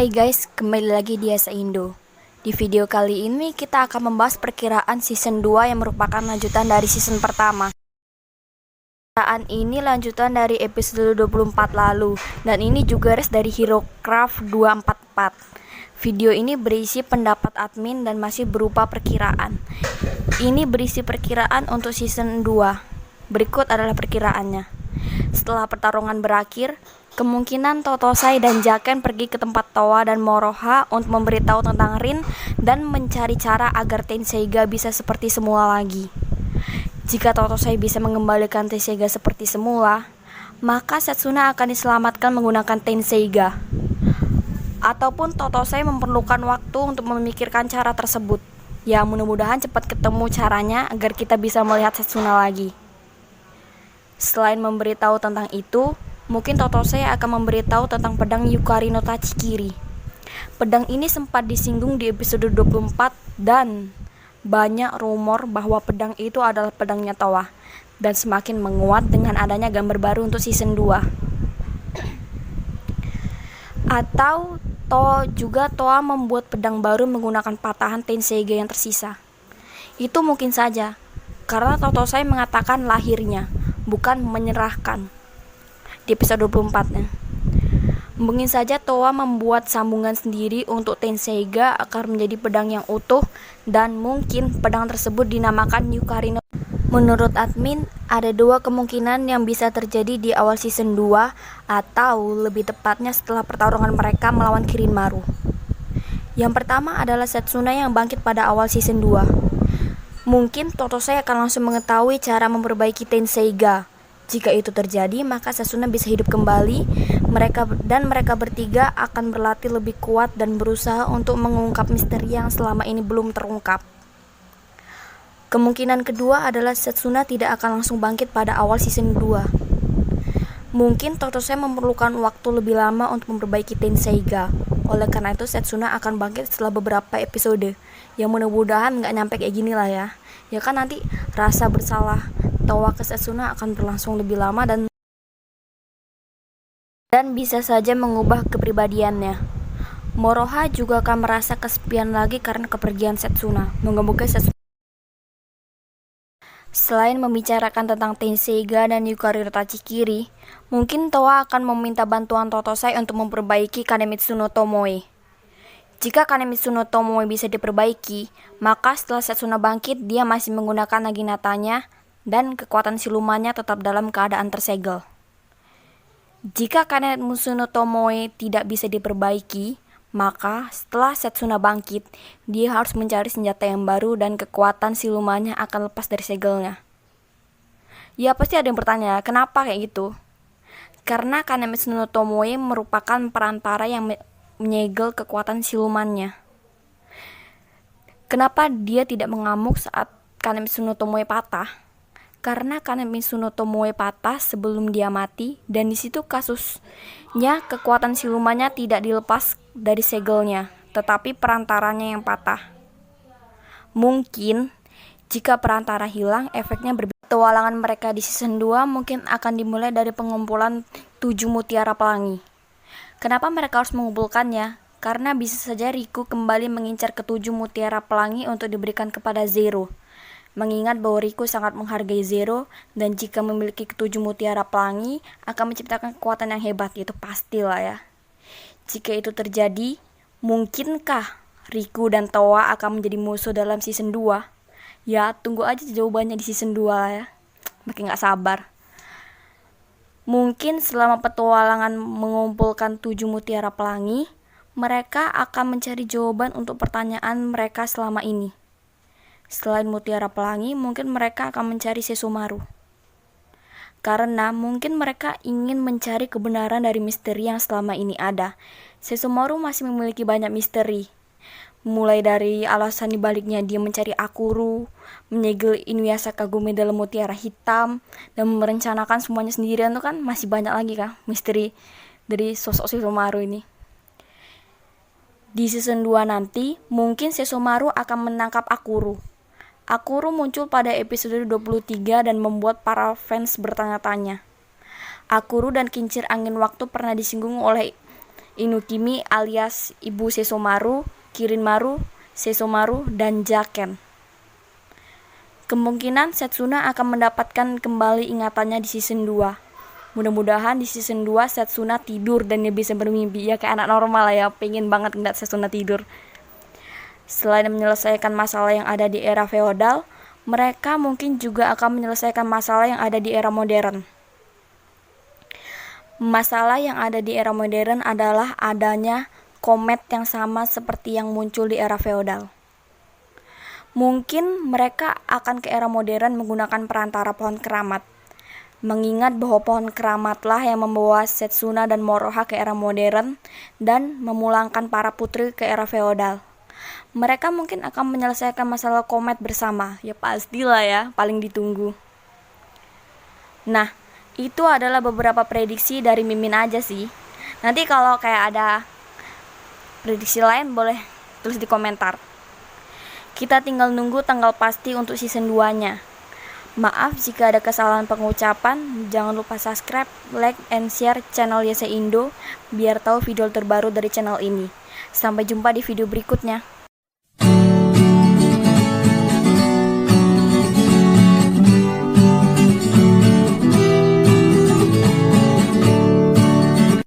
Hai guys, kembali lagi di Asa Indo. Di video kali ini kita akan membahas perkiraan season 2 yang merupakan lanjutan dari season pertama. Perkiraan ini lanjutan dari episode 24 lalu, dan ini juga res dari HeroCraft 244. Video ini berisi pendapat admin dan masih berupa perkiraan. Ini berisi perkiraan untuk season 2. Berikut adalah perkiraannya. Setelah pertarungan berakhir, kemungkinan Totosai dan Jaken pergi ke tempat Towa dan Moroha untuk memberitahu tentang Rin dan mencari cara agar Tenseiga bisa seperti semula lagi. Jika Totosai bisa mengembalikan Tenseiga seperti semula, maka Setsuna akan diselamatkan menggunakan Tenseiga. Ataupun Totosai memerlukan waktu untuk memikirkan cara tersebut. Ya, mudah-mudahan cepat ketemu caranya agar kita bisa melihat Setsuna lagi. Selain memberitahu tentang itu, mungkin Totosai akan memberitahu tentang pedang Yukari no Tachikiri. Pedang ini sempat disinggung di episode 24 dan banyak rumor bahwa pedang itu adalah pedangnya Towa dan semakin menguat dengan adanya gambar baru untuk season 2. Atau Towa membuat pedang baru menggunakan patahan Tenseiga yang tersisa. Itu mungkin saja, karena Totosai mengatakan lahirnya, bukan menyerahkan. Di episode 24-nya. Mungkin saja Towa membuat sambungan sendiri untuk Tenseiga agar menjadi pedang yang utuh dan mungkin pedang tersebut dinamakan Yukari no. Menurut admin, ada dua kemungkinan yang bisa terjadi di awal season 2 atau lebih tepatnya setelah pertarungan mereka melawan Kirinmaru. Yang pertama adalah Setsuna yang bangkit pada awal season 2. Mungkin Totosai akan langsung mengetahui cara memperbaiki Tenseiga. Jika itu terjadi, maka Setsuna bisa hidup kembali. Mereka bertiga akan berlatih lebih kuat dan berusaha untuk mengungkap misteri yang selama ini belum terungkap. Kemungkinan kedua adalah Setsuna tidak akan langsung bangkit pada awal season 2. Mungkin Totosai memerlukan waktu lebih lama untuk memperbaiki Tenseiga. Oleh karena itu Setsuna akan bangkit setelah beberapa episode. Yang mudah-mudahan nggak nyampe kayak gini lah ya. Ya kan nanti rasa bersalah Towa ke Setsuna akan berlangsung lebih lama dan bisa saja mengubah kepribadiannya. Moroha juga akan merasa kesepian lagi karena kepergian Setsuna. Moga-moga Setsuna. Selain membicarakan tentang Tenseiga dan Yukari no Tachikiri, mungkin Towa akan meminta bantuan Totosai untuk memperbaiki Kanemitsu no Tomoe. Jika Kanemitsu no Tomoe bisa diperbaiki, maka setelah Setsuna bangkit, dia masih menggunakan Naginatanya dan kekuatan silumannya tetap dalam keadaan tersegel. Jika Kanemitsu no Tomoe tidak bisa diperbaiki, maka setelah Setsuna bangkit, dia harus mencari senjata yang baru dan kekuatan silumannya akan lepas dari segelnya. Ya pasti ada yang bertanya, kenapa kayak gitu? Karena Kanemitsu no Tomoe merupakan perantara yang menyegel kekuatan silumannya. Kenapa dia tidak mengamuk saat Kanemitsu no Tomoe patah? Karena Kanemitsu no Tomoe patah sebelum dia mati, dan di situ kasusnya kekuatan silumannya tidak dilepas dari segelnya, tetapi perantaranya yang patah. Mungkin jika perantara hilang, efeknya berbeda. Petualangan mereka di season 2 mungkin akan dimulai dari pengumpulan 7 mutiara pelangi. Kenapa mereka harus mengumpulkannya? Karena bisa saja Riku kembali mengincar ketujuh mutiara pelangi untuk diberikan kepada Zero. Mengingat bahwa Riku sangat menghargai Zero, dan jika memiliki ketujuh mutiara pelangi akan menciptakan kekuatan yang hebat, itu pastilah ya. Jika itu terjadi, mungkinkah Riku dan Towa akan menjadi musuh dalam season 2? Ya, tunggu aja jawabannya di season 2 lah ya. Makin gak sabar. Mungkin selama petualangan mengumpulkan 7 mutiara pelangi, mereka akan mencari jawaban untuk pertanyaan mereka selama ini. Selain mutiara pelangi, mungkin mereka akan mencari Sesomaru. Karena mungkin mereka ingin mencari kebenaran dari misteri yang selama ini ada. Sesomaru masih memiliki banyak misteri. Mulai dari alasan dibaliknya dia mencari Akuru, menyegel Inuyasha Kagome dalam mutiara hitam, dan merencanakan semuanya sendirian, itu kan masih banyak lagi kan misteri dari sosok Sesomaru ini. Di season 2 nanti, mungkin Sesomaru akan menangkap Akuru. Akuru muncul pada episode 23 dan membuat para fans bertanya-tanya. Akuru dan kincir angin waktu pernah disinggung oleh Inukimi alias Ibu Sesomaru, Kirinmaru, Sesomaru, dan Jaken. Kemungkinan Setsuna akan mendapatkan kembali ingatannya di season 2. Mudah-mudahan di season 2 Setsuna tidur dan dia bisa bermimpi. Ya kayak anak normal lah ya, pengen banget ngeliat Setsuna tidur. Selain menyelesaikan masalah yang ada di era feodal, mereka mungkin juga akan menyelesaikan masalah yang ada di era modern. Masalah yang ada di era modern adalah adanya komet yang sama seperti yang muncul di era feodal. Mungkin mereka akan ke era modern menggunakan perantara pohon keramat. Mengingat bahwa pohon keramatlah yang membawa Setsuna dan Moroha ke era modern dan memulangkan para putri ke era feodal. Mereka mungkin akan menyelesaikan masalah komet bersama. Ya pastilah ya, paling ditunggu. Nah, itu adalah beberapa prediksi dari Mimin aja sih. Nanti kalau kayak ada prediksi lain boleh tulis di komentar. Kita tinggal nunggu tanggal pasti untuk season 2-nya. Maaf jika ada kesalahan pengucapan. Jangan lupa subscribe, like, and share channel YC Indo biar tahu video terbaru dari channel ini. Sampai jumpa di video berikutnya.